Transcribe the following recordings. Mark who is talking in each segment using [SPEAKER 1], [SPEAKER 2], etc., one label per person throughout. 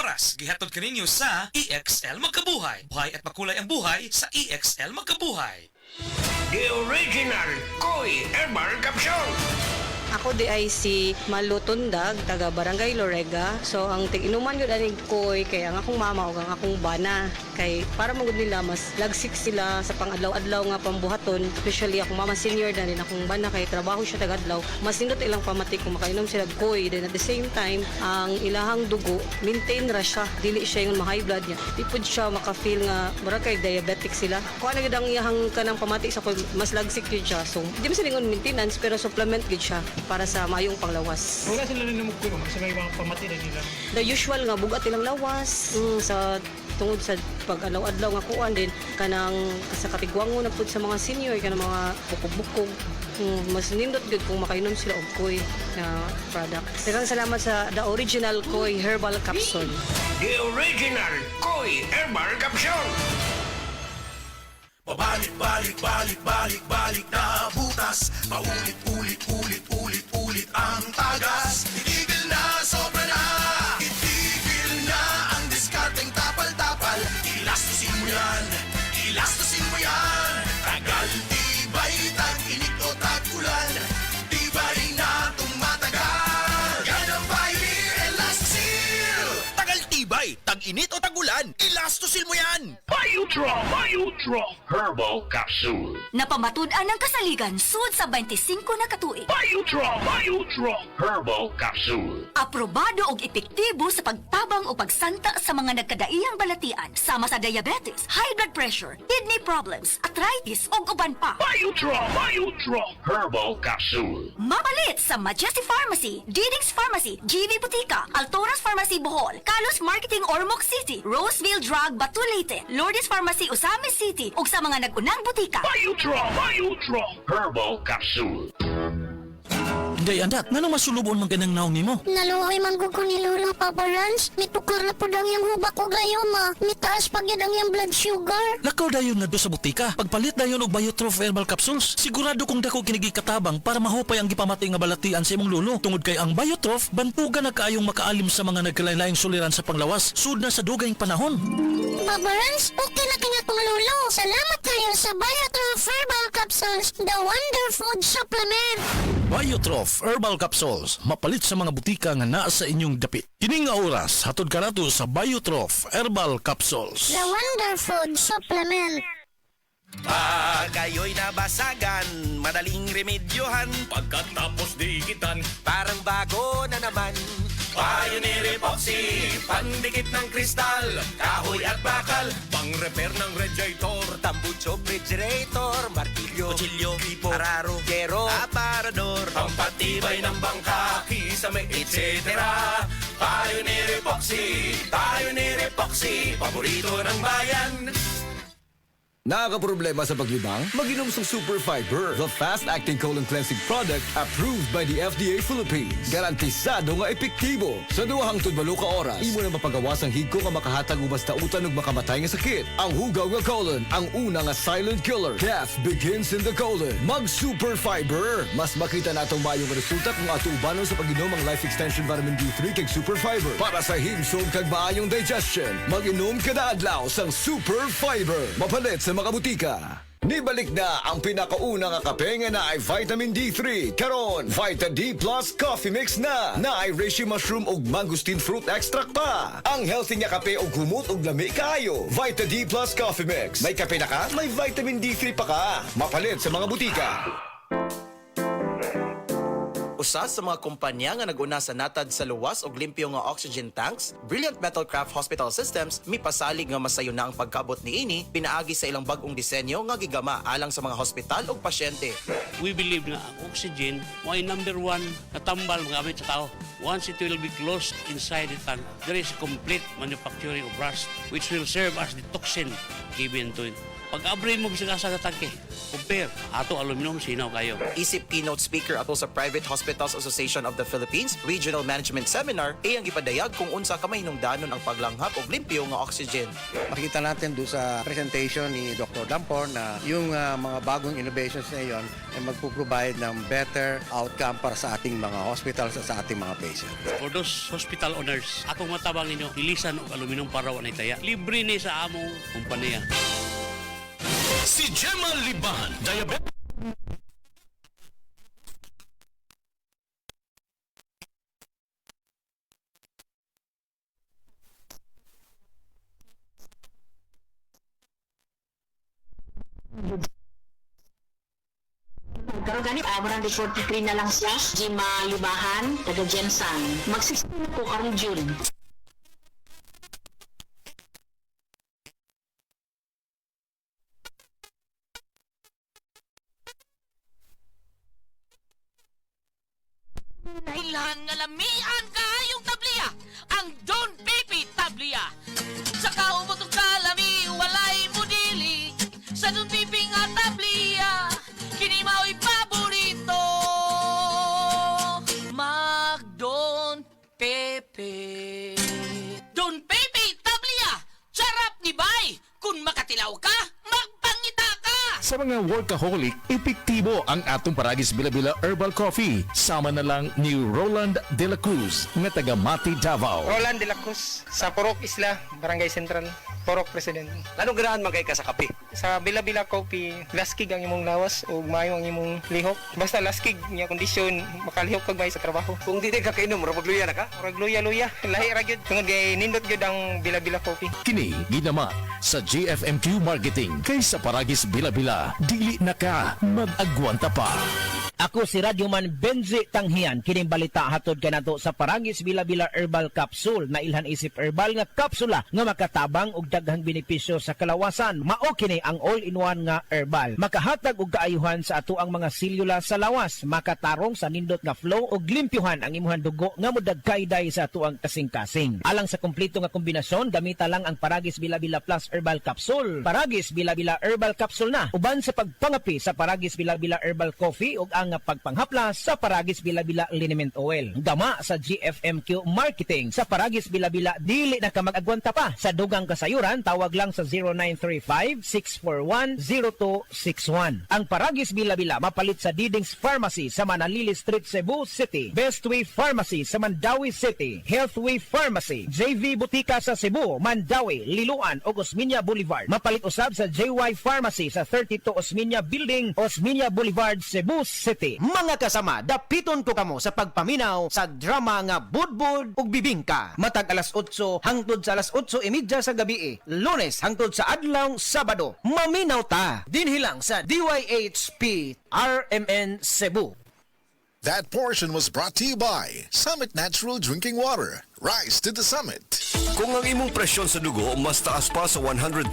[SPEAKER 1] oras gihatod kaninyo sa EXL Magkabuhay. Buhay at makulay ang buhay sa EXL Magkabuhay.
[SPEAKER 2] The original Koi Herbal Capsule.
[SPEAKER 3] Ako di ay si Malu Tundag, taga Barangay Lorega. So ang tig-inuman yun aning koy kay ang akong mama ug ang akong bana. Kay para magud nila mas lagsik sila sa pang-adlaw-adlaw nga pambuhaton. Especially akong mama senior na rin akong bana kay trabaho siya taga-adlaw. Mas nindot ilang pamati kung makainom sila og koy. Then at the same time, ang ilahang dugo maintain ra siya. Dili siya yung ma-high blood niya. Di pud siya maka-feel nga mura kay diabetic sila. Kuha na gid ang iyahang kanang pamati sa koy mas lagsik gyud siya. So di man sila maintenance pero supplement gyud siya para sa mayong panglawas.
[SPEAKER 4] Wala sila rin namugkuno sa may mga pamati na nila.
[SPEAKER 3] The usual nga bugat ilang lawas sa tungod sa pag-alaw-adlaw nga kuan din kanang sa katigwango na pud sa mga senior kanang mga bukog-bukog. Mas nindot gud kung makainom sila og koy na product. Daghang salamat sa The Original Koi Herbal Capsule.
[SPEAKER 2] The original Koi Herbal Capsule.
[SPEAKER 5] Pabalik na butas. Paulit-ulit ang tagas. Titigil na, sobra na. Titigil na ang diskarteng tapal-tapal. Ilastusin mo yan, tagal, tibay, tag-init o tag-ulan. Tibay na tumatagal. Yan ang Pioneer Elastosil. Tagal, tibay, tag-init o tag-ulan. Ilastosil mo yan.
[SPEAKER 2] Biodraw Herbal Capsule.
[SPEAKER 6] Napamatud-an ang kasaligan sud sa 25 na katuig.
[SPEAKER 2] Biodraw Herbal Capsule.
[SPEAKER 6] Aprobado og epektibo sa pagtabang o pagsanta sa mga nagkadaiyang balatian sama sa diabetes, high blood pressure, kidney problems, arthritis ug uban pa.
[SPEAKER 2] Biodraw Herbal Capsule.
[SPEAKER 6] Mapalit sa Majesty Pharmacy, Diding's Pharmacy, GV Butika, Altoras Pharmacy Bohol, Kalos Marketing Ormoc City, Roseville Drug Batulite, Lourdes Pharmacy Usami City ug sa mga nag-unang butika.
[SPEAKER 2] Biodraw Herbal Capsule.
[SPEAKER 5] Day andat, nanong masulubon man ganang naong nimo?
[SPEAKER 7] Naluoy man ko ni Lola Papa Rans. Mitukar na po lang yung hubak ko gayoma. Mitaas pag yan ang yung blood sugar.
[SPEAKER 5] Lakaw dayon nga do sa butika. Pagpalit dayon og Biotrof Herbal Capsules. Sigurado kong dako kinigi katabang para mahupay ang gipamati nga balatian sa imong lulo. Tungod kay ang Biotrof bantugan na kaayong makaalim sa mga nagkalain-laing suliran sa panglawas. Sud na sa dugayng panahon.
[SPEAKER 7] Papa Rans, okay na kanya tong lulo. Salamat kayo sa Biotrof Herbal Capsules, the Wonder Food Supplement.
[SPEAKER 5] Biotrof Herbal Capsules, mapalit sa mga butika nga naa sa inyong dapit. Kining nga oras, hatod ka nato sa Biotrof Herbal Capsules.
[SPEAKER 7] The Wonder Food Supplement.
[SPEAKER 8] Pag ayo'y nabasagan, madaling remedyohan.
[SPEAKER 2] Pagkatapos dikitan,
[SPEAKER 8] Parang bago na naman.
[SPEAKER 2] Pioneer Epoxy, pandikit ng kristal, kahoy at bakal, pang-repair ng radiator,
[SPEAKER 8] Tambucho, refrigerator, martilyo,
[SPEAKER 2] kutsilyo,
[SPEAKER 8] gripo,
[SPEAKER 2] araro,
[SPEAKER 8] gero, aparador.
[SPEAKER 2] pampatibay ng bangka, kisame, etc. Pioneer Epoxy, paborito ng bayan.
[SPEAKER 9] Nakakaproblema sa paglibang? Mag-inom sa Super Fiber, the fast-acting colon cleansing product approved by the FDA Philippines. Garantisado nga epektibo. Sa 2 hangtod 8 ka oras, imo na mapagawas ang higko nga makahatag og basta utan ug makamatay nga sakit. Ang hugaw nga colon, ang una nga silent killer. Death begins in the colon. Mag-Super Fiber. Mas makita natong mayong resulta kung ato ubanon sa pag-inom ang Life Extension Vitamin D3 kag Super Fiber. Para sa himsog kag maayong digestion, mag-inom kada adlaw sang Super Fiber. Mapalit sa mga butika. Nibalik na ang pinakauna nga kape nga na ay Vitamin D3. Karon, Vita D Plus Coffee Mix na ay reishi mushroom ug mangosteen fruit extract pa. Ang healthy nga kape og humot ug lami kaayo. Vita D Plus Coffee Mix. May kape na ka, may Vitamin D3 pa ka. Mapalit sa mga butika.
[SPEAKER 8] Usa sa mga kumpanya nga nag-una sa natad sa luwas og limpyo nga oxygen tanks, Brilliant Metalcraft Hospital Systems mipasalig nga masayo na ang pagkabot niini pinaagi sa ilang bag-ong disenyo nga gigama alang sa mga hospital ug pasyente.
[SPEAKER 10] We believe na ang oxygen ay number 1 na tambal magamit sa tao. Once it will be closed inside the tank, there is complete manufacturing of rust which will serve as the toxin given to Pag abrin mo bisa sa tangke, compare. Ato aluminum, sinaw kayo.
[SPEAKER 8] Isip keynote speaker ato sa Private Hospitals Association of the Philippines Regional Management Seminar ay ang ipadayag kung unsa ka mahinungdanon ang paglanghap og limpyo nga oxygen.
[SPEAKER 11] Makita natin doon sa presentation ni Dr. Dampor na yung mga bagong innovations na yon ay magpo-provide ng better outcome para sa ating mga hospitals at sa ating mga patients.
[SPEAKER 10] For those hospital owners, atong matabang ninyo, ilisan og aluminum para wa nay taya. Libre ni sa among kumpanya.
[SPEAKER 2] Si Gemma Liban, diabetic.
[SPEAKER 7] Karon gani, murang 43 na lang siya. Jima Libahan, taga Jensan. Mag-16 ko karong June.
[SPEAKER 12] Ilhan nga lamian kaayong tablia, ang Don Pepe tablia. Sa kaumot og kalami, walay modili. Sa Don Pepe nga tablia, kini mao'y paborito. Mag Don Pepe. Don Pepe tablia, sarap ni bay. Kung makatilaw ka, magpangita ka.
[SPEAKER 2] Sa mga workaholic, epektibo ang atong Paragis Bila-Bila Herbal Coffee. Sama na lang ni Roland De La Cruz, nga taga Mati, Davao.
[SPEAKER 4] Roland de la Cruz, sa Purok Isla, Barangay Central, Purok President.
[SPEAKER 11] Anong ganahan man kay ka sa kape?
[SPEAKER 4] Sa Bila-Bila Coffee, laskig ang imong lawas o mayo ang imong lihok. Basta laskig niya kondisyon, makalihok kag may sa trabaho.
[SPEAKER 11] Kung di ka kainom, magluya na ka?
[SPEAKER 4] Murag luya-luya, lahi ra gyud. Tungod kay nindot gyud ang Bila-Bila Coffee.
[SPEAKER 2] Kini ginamat sa GFMQ Marketing kay sa Paragis Bila-Bila. Dili na ka mag-agwanta pa.
[SPEAKER 13] Ako si Radyoman Benzi Tanghian, kining balita hatod kanato sa Paragis Bila-Bila Herbal Capsule na ilhan isip herbal nga kapsula nga makatabang og daghang benepisyo sa kalawasan. Mao kini ang all-in-one nga herbal. Makahatag og kaayuhan sa ato ang mga selula sa lawas, makatarong sa nindot nga flow og limpyuhan ang imuhang dugo nga modagkayday sa ato ang kasing-kasing. Alang sa kompleto nga kombinasyon, gamita lang ang Paragis Bila-Bila Plus Herbal Capsule. Paragis Bila-Bila Herbal Capsule na uban sa pagpangapi sa Paragis Bila-Bila Herbal Coffee ug ang pagpanghaplas sa Paragis Bila-Bila Liniment Oil. Gama sa GFMQ Marketing. Sa Paragis Bila-Bila, dili na ka mag-agwanta pa. Sa dugang kasayuran, tawag lang sa 0935-641-0261. Ang Paragis Bila-Bila mapalit sa Didings Pharmacy sa Manalili Street, Cebu City. Bestway Pharmacy sa Mandawi City. Healthway Pharmacy, JV Butika sa Cebu, Mandawi, Liloan o Osmeña Boulevard. Mapalit usab sa JY Pharmacy sa 32 Osmeña Building, Osmeña Boulevard, Cebu City. Mga kasama, dapiton ko kamo sa pagpaminaw sa drama nga Budbud ug Bibingka. Matag alas 8 hangtod sa alas 8:30 sa gabi. Lunes hangtod sa adlaw Sabado. Maminaw ta dinhi lang sa DYHP RMN Cebu.
[SPEAKER 14] That portion was brought to you by Summit Natural Drinking Water. Rise to the summit.
[SPEAKER 15] Kung ang imong presyon sa dugo mas taas pa sa 120/80,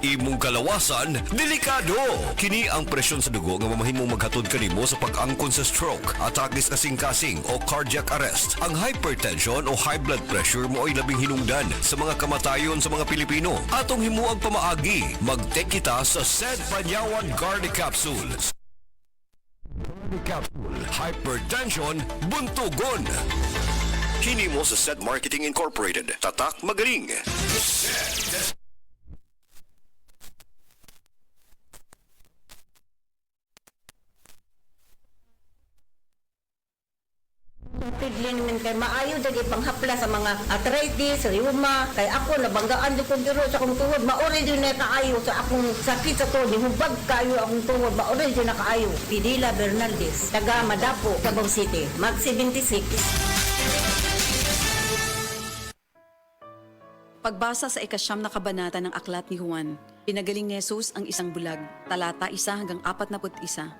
[SPEAKER 15] imong kalawasan, delikado. Kini ang presyon sa dugo nga mamahimong maghatod kanimo sa pag-angkon sa stroke, atake sa kasing-kasing o cardiac arrest. Ang hypertension o high blood pressure mo ay labing hinungdan sa mga kamatayon sa mga Pilipino. Atong himuang pamaagi, mag-take kita sa SED Panyawan Garlic Capsules. Garlic Capsule, hypertension, buntugon. Kini mo sa SED Marketing Incorporated. Tatak magaling.
[SPEAKER 16] Pidlin min kay maayo dagi panghapla sa mga arthritis, rheuma, kay ako nabanggaan jud kong diro sa akong tuhod, maori jud na kaayo sa akong sakit sa tuhod, hubag kayo akong tuhod, maori jud na kaayo. Pidila Bernaldez, taga Madapo, Davao City, mag 76.
[SPEAKER 17] Pagbasa sa ikasyam na kabanata ng Aklat ni Juan, pinagaling ni Jesus ang isang bulag, talata 1 hanggang 41.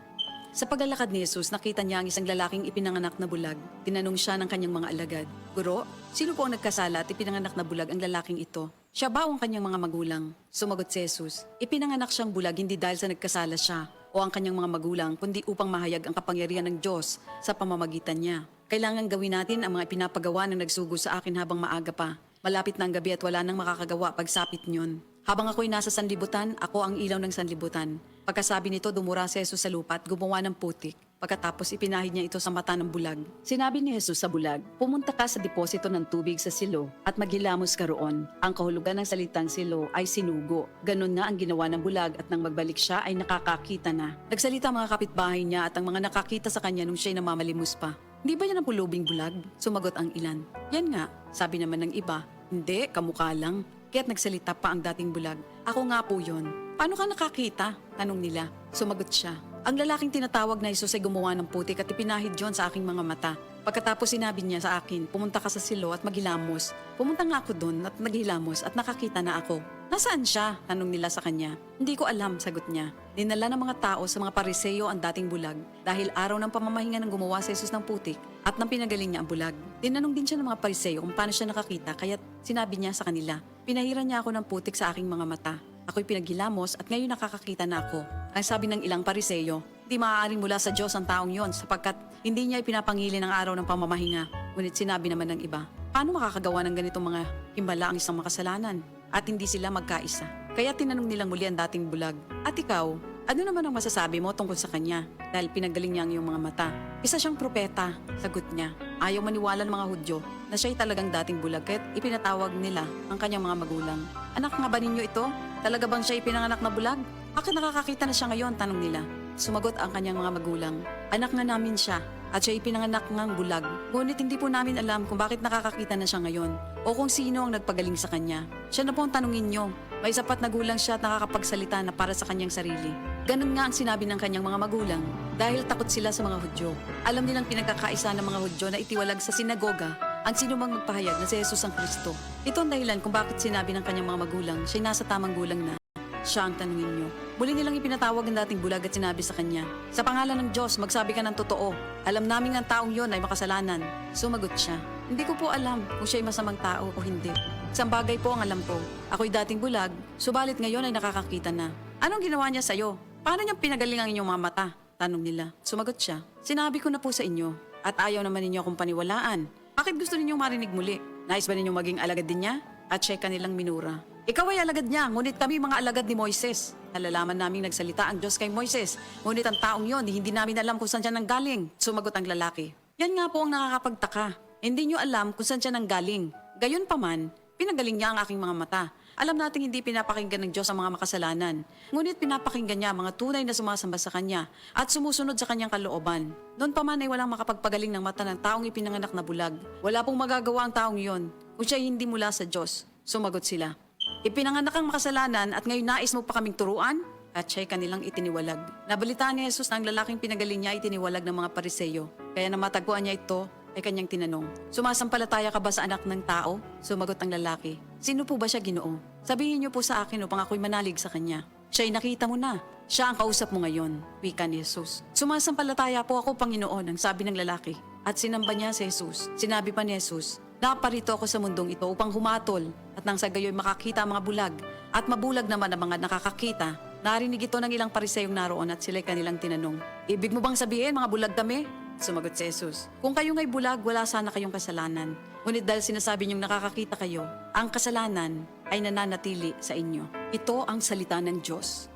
[SPEAKER 17] Sa paglalakad ni Jesus, nakita niya ang isang lalaking ipinanganak na bulag. Tinanong siya ng kanyang mga alagad, "Guro, sino po ang nagkasala at ipinanganak na bulag ang lalaking ito? Siya ba o ang kanyang mga magulang?" Sumagot si Jesus, "Ipinanganak siyang bulag hindi dahil sa nagkasala siya o ang kanyang mga magulang, kundi upang mahayag ang kapangyarihan ng Diyos sa pamamagitan niya. Kailangan gawin natin ang mga pinapagawa ng nagsugo sa akin habang maaga pa. Malapit na ang gabi at wala nang makakagawa pagsapit niyon." Habang ako'y nasa sanlibutan, ako ang ilaw ng sanlibutan. Pagkasabi nito, dumura si Jesus sa lupa at gumawa ng putik. Pagkatapos ipinahid niya ito sa mata ng bulag. Sinabi ni Jesus sa bulag, pumunta ka sa deposito ng tubig sa silo at maghilamos ka roon. Ang kahulugan ng salitang silo ay sinugo. Ganun nga ang ginawa ng bulag at nang magbalik siya ay nakakakita na. Nagsalita ang mga kapitbahay niya at ang mga nakakita sa kanya nung siya'y namamalimos pa. Hindi ba yan ang pulubing bulag? Sumagot ang ilan. Yan nga, sabi naman ng iba. Hindi, kamukha lang. Kaya't nagsalita pa ang dating bulag. Ako nga po yun. Paano ka nakakita? Tanong nila. Sumagot siya. Ang lalaking tinatawag na Jesus ay gumawa ng putik at ipinahid yon sa aking mga mata. Pagkatapos sinabi niya sa akin, pumunta ka sa silo at maghilamos. Pumunta nga ako doon at naghilamos at nakakita na ako. Nasaan siya? Tanong nila sa kanya. Hindi ko alam, sagot niya. Dinala ng mga tao sa mga pariseyo ang dating bulag dahil araw ng pamamahinga ng gumawa sa Jesus ng putik at nang pinagaling niya ang bulag. Tinanong din siya ng mga pariseyo kung paano siya nakakita kaya sinabi niya sa kanila, pinahiran niya ako ng putik sa aking mga mata. Ako'y pinaghilamos at ngayon nakakakita na ako. Ang sabi ng ilang pariseyo, di maaaring mula sa Diyos ang taong yon sapagkat hindi niya ipinapangili ng araw ng pamamahinga. Ngunit sinabi naman ng iba, paano makakagawa ng ganitong mga himala ang isang makasalanan? At hindi sila magkaisa. Kaya tinanong nilang muli ang dating bulag, at ikaw, ano naman ang masasabi mo tungkol sa kanya? Dahil pinagaling niya ang iyong mga mata. Isa siyang propeta, sagot niya. Ayaw maniwala ng mga Hudyo na siya'y talagang dating bulag kaya't ipinatawag nila ang kanyang mga magulang. Anak nga ba ninyo ito? Talaga bang siya ipinanganak na bulag? Bakit nakakakita na siya ngayon? Tanong nila. Sumagot ang kanyang mga magulang. Anak nga namin siya at siya ipinanganak ng bulag. Ngunit hindi po namin alam kung bakit nakakakita na siya ngayon o kung sino ang nagpagaling sa kanya. Siya na po ang tanungin niyo. May sapat na gulang siya at nakakapagsalita na para sa kanyang sarili. Ganun nga ang sinabi ng kanyang mga magulang dahil takot sila sa mga Hudyo. Alam nilang pinagkakaisa ng mga Hudyo na itiwalag sa sinagoga ang sino mang magpahayag na si Jesus ang Kristo. Ito ang dahilan kung bakit sinabi ng kanyang mga magulang siya'y nasa tamang gulang na. Siya ang tanungin niyo. Muli nilang ipinatawag ang dating bulag at sinabi sa kanya, sa pangalan ng Diyos, magsabi ka ng totoo. Alam namin ang taong yon ay makasalanan. Sumagot siya, hindi ko po alam kung siya'y masamang tao o hindi. Isang bagay po ang alam ko. Ako'y dating bulag, subalit ngayon ay nakakakita na. Anong ginawa niya sa'yo? Paano niyang pinagaling ang inyong mga mata? Tanong nila. Sumagot siya, sinabi ko na po sa inyo at ayaw naman ninyo akong paniwalaan. Bakit gusto ninyong marinig muli? Nais ba ninyong maging alagad din niya? At siya'y kanilang minura. Ikaw ay alagad niya, ngunit kami mga alagad ni Moises. Nalalaman naming nagsalita ang Diyos kay Moises, ngunit ang taong yon, hindi namin alam kung saan siya nanggaling. Sumagot ang lalaki. Yan nga po ang nakakapagtaka. Hindi niyo alam kung saan siya nanggaling. Gayon pa man, pinagaling niya ang aking mga mata. Alam nating hindi pinapakinggan ng Diyos ang mga makasalanan. Ngunit pinapakinggan niya ang mga tunay na sumasamba sa Kanya at sumusunod sa Kanyang kalooban. Noon pa man ay walang makapagpagaling ng mata ng taong ipinanganak na bulag. Wala pong magagawa ang taong yon kung siya hindi mula sa Diyos. Sumagot sila. Ipinanganak ang makasalanan at ngayon nais mo pa kaming turuan? At siya'y kanilang itiniwalag. Nabalitaan ni Jesus na ang lalaking pinagaling niya itiniwalag ng mga pariseyo. Kaya na matagpuan niya ito, ay kanyang tinanong, sumasampalataya ka ba sa anak ng tao? Sumagot ang lalaki, sino po ba siya, Ginoo? Sabihin niyo po sa akin upang ako'y manalig sa kanya. Siya'y nakita mo na. Siya ang kausap mo ngayon, wika ni Jesus. Sumasampalataya po ako, Panginoon, ang sabi ng lalaki. At sinamba niya si Jesus. Sinabi pa ni Jesus, naparito ako sa mundong ito upang humatol at nang sa gayoy makakita ang mga bulag at mabulag naman ang mga nakakakita. Narinig ito ng ilang pariseyong naroon at sila'y kanilang tinanong, ibig mo bang sabihin mga bulag kami? Sumagot si Jesus, kung kayo nga'y bulag, wala sana kayong kasalanan. Ngunit dahil sinasabi niyong nakakakita kayo, ang kasalanan ay nananatili sa inyo. Ito ang salita ng Diyos.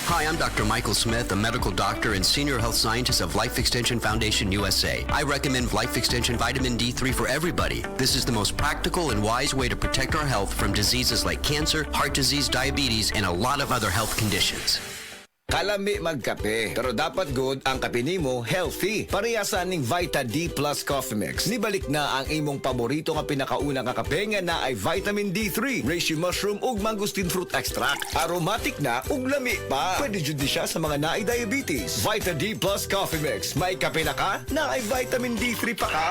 [SPEAKER 18] Hi, I'm Dr. Michael Smith, a medical doctor and senior health scientist of Life Extension Foundation USA. I recommend Life Extension Vitamin D3 for everybody. This is the most practical and wise way to protect our health from diseases like cancer, heart disease, diabetes, and a lot of other health conditions.
[SPEAKER 9] Kalami magkape, pero dapat good ang kape nimo healthy. Parehasan ning Vita D Plus Coffee Mix. Nibalik na ang imong paborito nga pinakauna nga kape nga na ay vitamin D3, reishi mushroom ug mangosteen fruit extract. Aromatic na ug lami pa. Pwede jud di siya sa mga naay diabetes. Vita D Plus Coffee Mix. May kape na ka, na ay vitamin D3 pa ka.